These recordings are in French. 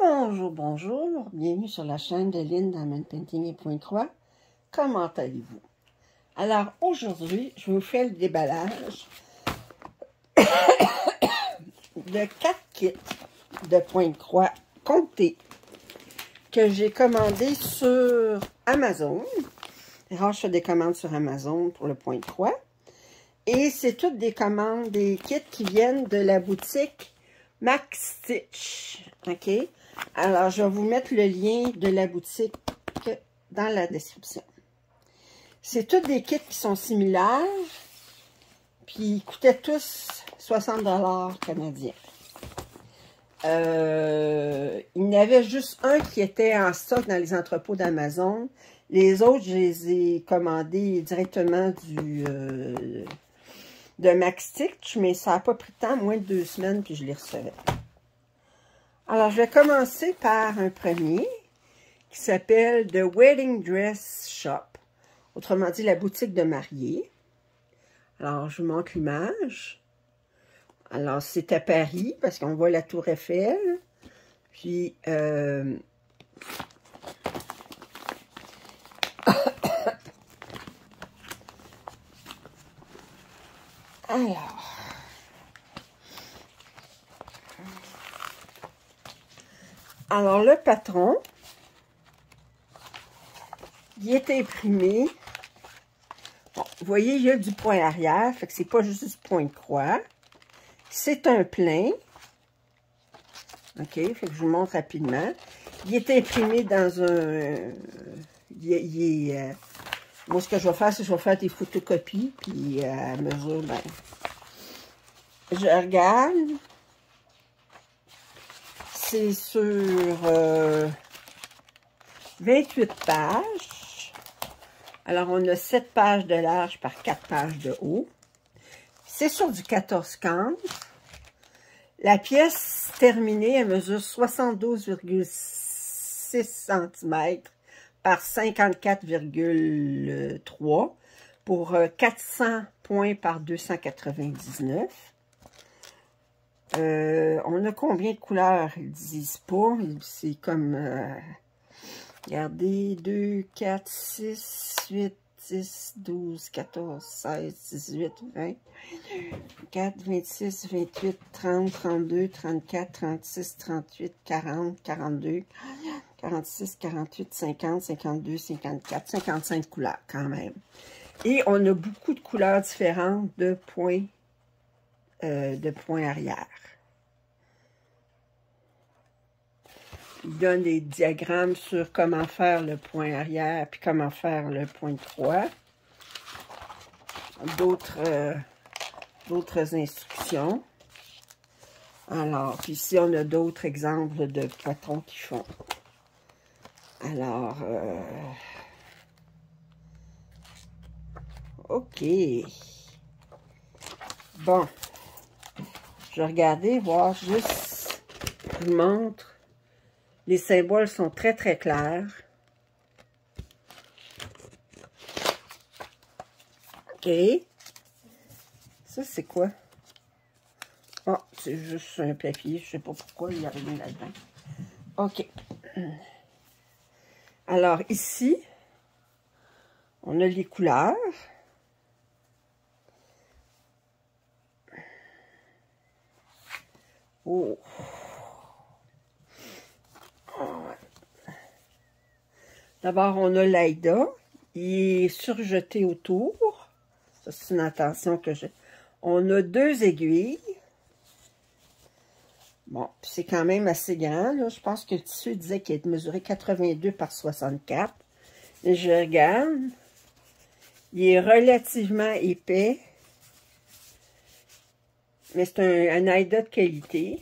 Bonjour, bonjour, bienvenue sur la chaîne de Lynn Diamond Painting et Pointe-Croix. Comment allez-vous? Alors aujourd'hui, je vous fais le déballage de 4 kits de Pointe-Croix comptés que j'ai commandé sur Amazon. Alors, je fais des commandes sur Amazon pour le Pointe-Croix. Et c'est toutes des commandes, des kits qui viennent de la boutique Max Stitch. OK? Alors, je vais vous mettre le lien de la boutique dans la description. C'est tous des kits qui sont similaires. Puis, ils coûtaient tous 60 $ canadiens. Il y en avait juste un qui était en stock dans les entrepôts d'Amazon. Les autres, je les ai commandés directement de Max Stitch, mais ça n'a pas pris de temps, moins de 2 semaines, puis je les recevais. Alors, je vais commencer par un premier qui s'appelle The Wedding Dress Shop. Autrement dit, la boutique de mariée. Alors, je vous montre l'image. Alors, c'est à Paris, parce qu'on voit la Tour Eiffel. Puis, Alors, le patron, il est imprimé. Bon, vous voyez, il y a du point arrière, fait que c'est pas juste du point de croix. C'est un plein. OK, fait que je vous montre rapidement. Il est imprimé dans un... moi, ce que je vais faire, c'est que je vais faire des photocopies, puis à mesure, ben... Je regarde. C'est sur 28 pages. Alors, on a 7 pages de large par 4 pages de haut. C'est sur du 14,50. La pièce terminée, elle mesure 72,6 cm par 54,3 pour 400 points par 299. On a combien de couleurs? Ils ne disent pas. C'est comme, regardez, 2, 4, 6, 8, 10, 12, 14, 16, 18, 20, 4, 26, 28, 30, 32, 34, 36, 38, 40, 42, 46, 48, 50, 52, 54, 55 couleurs quand même. Et on a beaucoup de couleurs différentes de points arrière. Il donne des diagrammes sur comment faire le point arrière puis comment faire le point de croix. D'autres instructions. Alors, puis ici, on a d'autres exemples de patrons qui font. Alors, OK. Bon. Je vais regarder, voir juste, je vous montre. Les symboles sont très, très clairs. OK. Ça, c'est quoi? Oh, c'est juste un papier. Je ne sais pas pourquoi il y a rien là-dedans. OK. Alors, ici, on a les couleurs. Oh. D'abord, on a l'Aïda. Il est surjeté autour. Ça, c'est une attention que j'ai. On a 2 aiguilles. Bon, c'est quand même assez grand. Là. Je pense que le tissu disait qu'il était mesuré 82 par 64. Et je regarde. Il est relativement épais. Mais c'est un Aïda de qualité.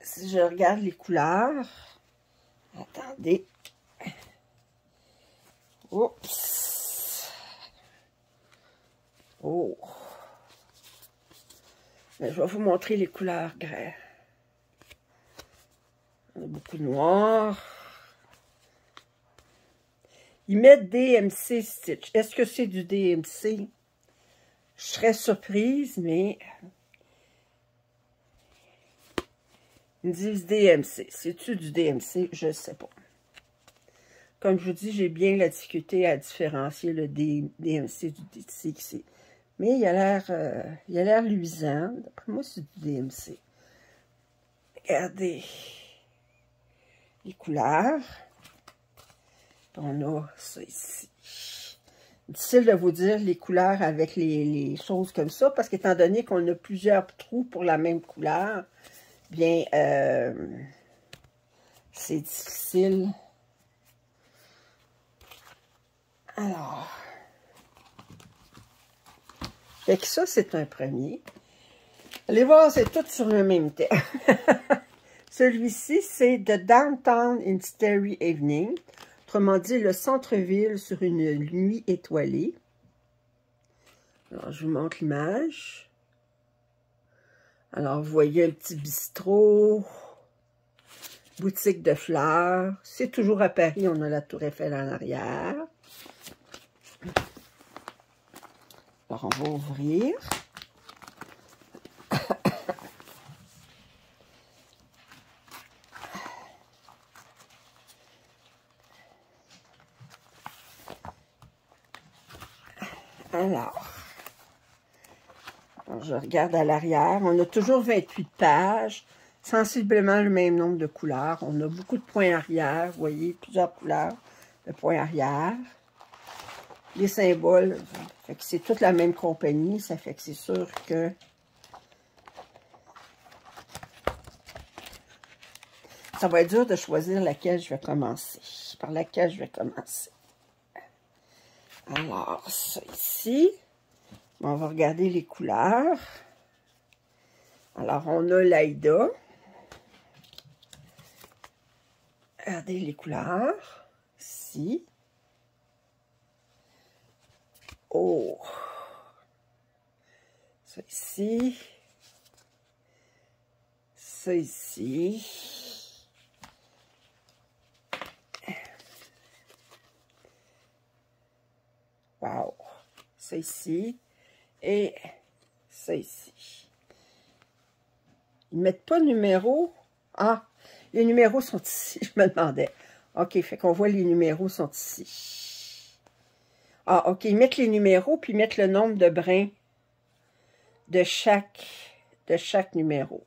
Si je regarde les couleurs... Attendez. Oups. Oh. Mais je vais vous montrer les couleurs grès. On a beaucoup de noir. Ils mettent DMC Stitch. Est-ce que c'est du DMC? Je serais surprise, mais Ils me disent DMC. C'est-tu du DMC? Je ne sais pas. Comme je vous dis, j'ai bien la difficulté à différencier le DMC du DCC. Mais il a l'air luisant. D'après moi, c'est du DMC. Regardez les couleurs. On a ça ici. Difficile de vous dire les couleurs avec les choses comme ça, parce qu'étant donné qu'on a plusieurs trous pour la même couleur, bien, c'est difficile. Alors, fait que ça, c'est un premier. Allez voir, c'est tout sur le même thème. Celui-ci, c'est The Downtown in Starry Evening. Autrement dit, le centre-ville sur une nuit étoilée. Alors, je vous montre l'image. Alors, vous voyez un petit bistrot, boutique de fleurs. C'est toujours à Paris, on a la Tour Eiffel en arrière. Alors, on va ouvrir. Alors, je regarde à l'arrière. On a toujours 28 pages, sensiblement le même nombre de couleurs. On a beaucoup de points arrière, vous voyez, plusieurs couleurs de points arrière. Les symboles, fait que c'est toute la même compagnie, ça fait que c'est sûr que ça va être dur de choisir laquelle je vais commencer, par laquelle je vais commencer. Alors, ça ici, on va regarder les couleurs. Alors, on a l'Aïda. Regardez les couleurs, ici. Oh! Ça ici. Ça ici. Wow! Ça ici. Et ça ici. Ils ne mettent pas de numéros. Ah! Les numéros sont ici. Je me demandais. OK, fait qu'on voit les numéros sont ici. Ah, OK, ils mettent les numéros, puis ils mettent le nombre de brins de chaque numéro.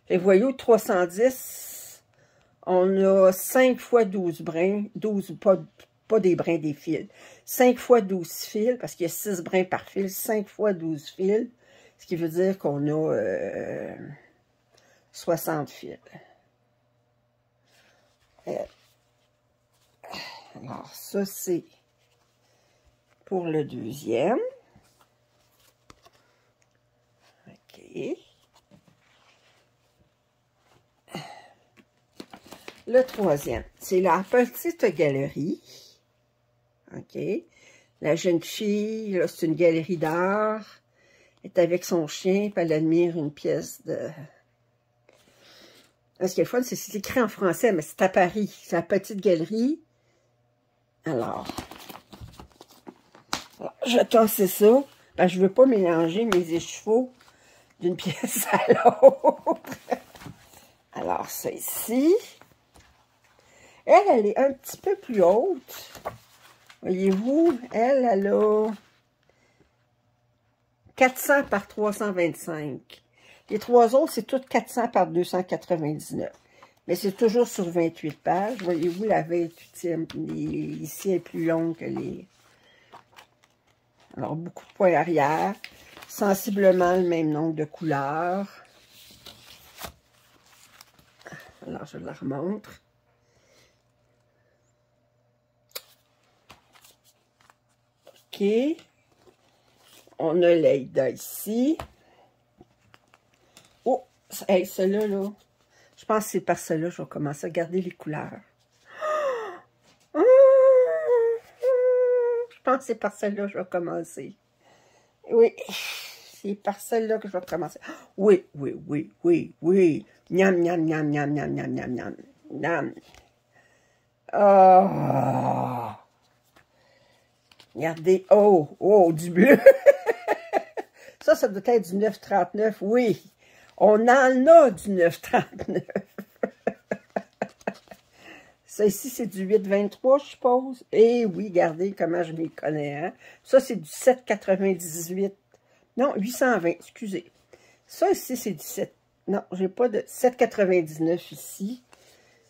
Et vous voyez, au 310, on a 5 fois 12 brins, 12, pas des brins des fils, 5 fois 12 fils, parce qu'il y a 6 brins par fil, 5 fois 12 fils, ce qui veut dire qu'on a 60 fils. Alors, ça, c'est pour le deuxième. OK. Le troisième, c'est la petite galerie. OK. La jeune fille, là, c'est une galerie d'art. Elle est avec son chien, puis elle admire une pièce de... Ce qui est le fun, c'est écrit en français, mais c'est à Paris. C'est la petite galerie. Alors, je vais tasser ça. Parce que je ne veux pas mélanger mes échevaux d'une pièce à l'autre. Alors, ça ici. Elle est un petit peu plus haute. Voyez-vous, elle a 400 par 325. Les trois autres, c'est toutes 400 par 299. Mais c'est toujours sur 28 pages. Voyez-vous, la 28e, ici, est plus longue que les... Alors, beaucoup de points arrière. Sensiblement le même nombre de couleurs. Alors, je la remontre. OK. On a l'Aïda ici. Oh, hey, celle-là, là. Je pense que c'est par celle-là que je vais commencer à garder les couleurs. Je pense que c'est par celle-là que je vais commencer. Oui, c'est par celle-là que je vais commencer. Oui, oui, oui, oui, oui. Miam, miam, miam, miam, miam, miam, miam, miam. Miam. Oh. Regardez. Oh, oh, du bleu. Ça doit être du 9,39. Oui. On en a du 9,39. Ça ici, c'est du 8,23, je suppose. Eh oui, regardez comment je m'y connais. Hein? Ça, c'est du 7,98. Non, 820, excusez. Ça ici, c'est du 7. Non, j'ai pas de 7,99 ici.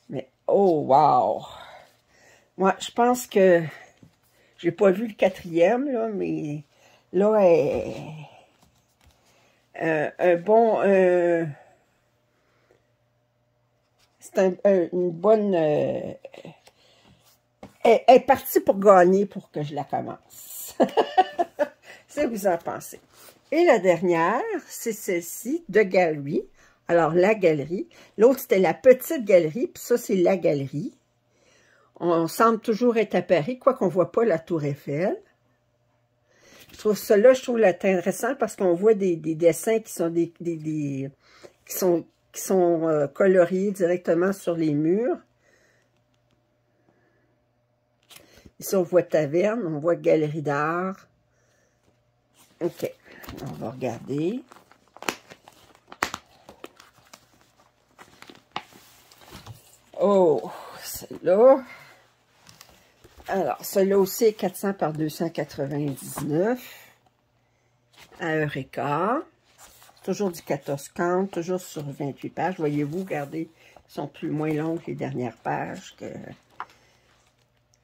Mais, oh, wow! Moi, je pense que j'ai pas vu le 4e, là, mais là, un bon... c'est une bonne... elle est partie pour gagner pour que je la commence. C'est ce que vous en pensez. Et la dernière, c'est celle-ci, de Galerie. Alors, la galerie. L'autre, c'était la petite galerie, puis ça, c'est la galerie. On semble toujours être à Paris, quoiqu'on ne voit pas la Tour Eiffel. Je trouve cela, je trouve intéressant parce qu'on voit des dessins qui sont qui sont coloriés directement sur les murs. Ici, on voit taverne, on voit galerie d'art. OK, on va regarder. Oh, celle-là. Alors, celle-là aussi est 400 par 299 à Eureka. Toujours du 14,50, toujours sur 28 pages. Voyez-vous, regardez, elles sont moins longues que les dernières pages,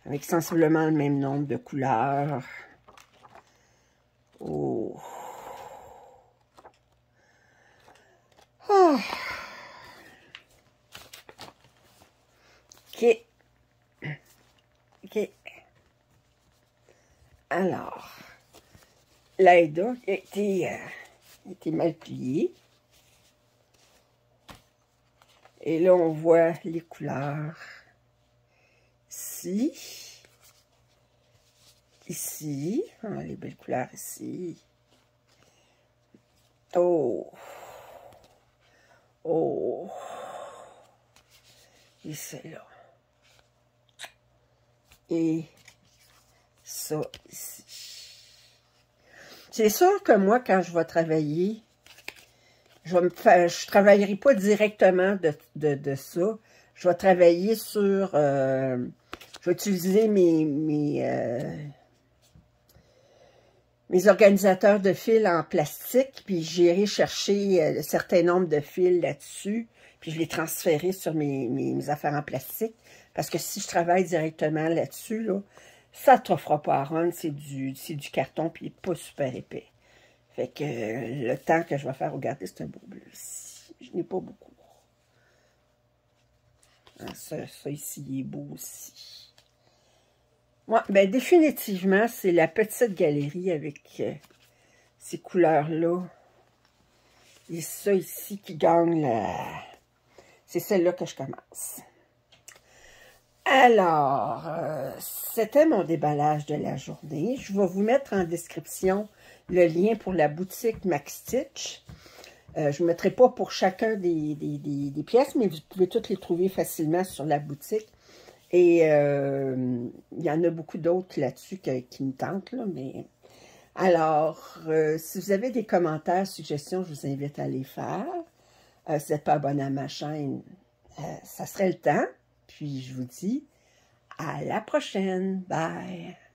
avec sensiblement le même nombre de couleurs. Oh. Oh. OK. OK. Alors, l'AIDA a été mal pliée. Et là, on voit les couleurs. Ici. Ici. Ah, les belles couleurs ici. Oh. Oh. Et celle-là. Et ça ici. C'est sûr que moi, quand je vais travailler, je travaillerai pas directement de ça. Je vais travailler sur... je vais utiliser mes organisateurs de fils en plastique, puis j'irai chercher un certain nombre de fils là-dessus, puis je les transférer sur mes affaires en plastique. Parce que si je travaille directement là-dessus, là, ça ne te fera pas à rendre, c'est du carton, puis il n'est pas super épais. Fait que le temps que je vais faire, regardez, c'est un beau bleu ici. Je n'ai pas beaucoup. Ah, ça ici, il est beau aussi. Ouais, ben définitivement, c'est la petite galerie avec ces couleurs-là. Et ça ici qui gagne c'est celle-là que je commence. Alors, c'était mon déballage de la journée. Je vais vous mettre en description le lien pour la boutique Max Stitch. Je ne mettrai pas pour chacun des pièces, mais vous pouvez toutes les trouver facilement sur la boutique. Et il y en a beaucoup d'autres là-dessus qui me tentent, là, mais... Alors, si vous avez des commentaires, suggestions, je vous invite à les faire. Si vous n'êtes pas abonné à ma chaîne, ça serait le temps. Puis, je vous dis à la prochaine. Bye!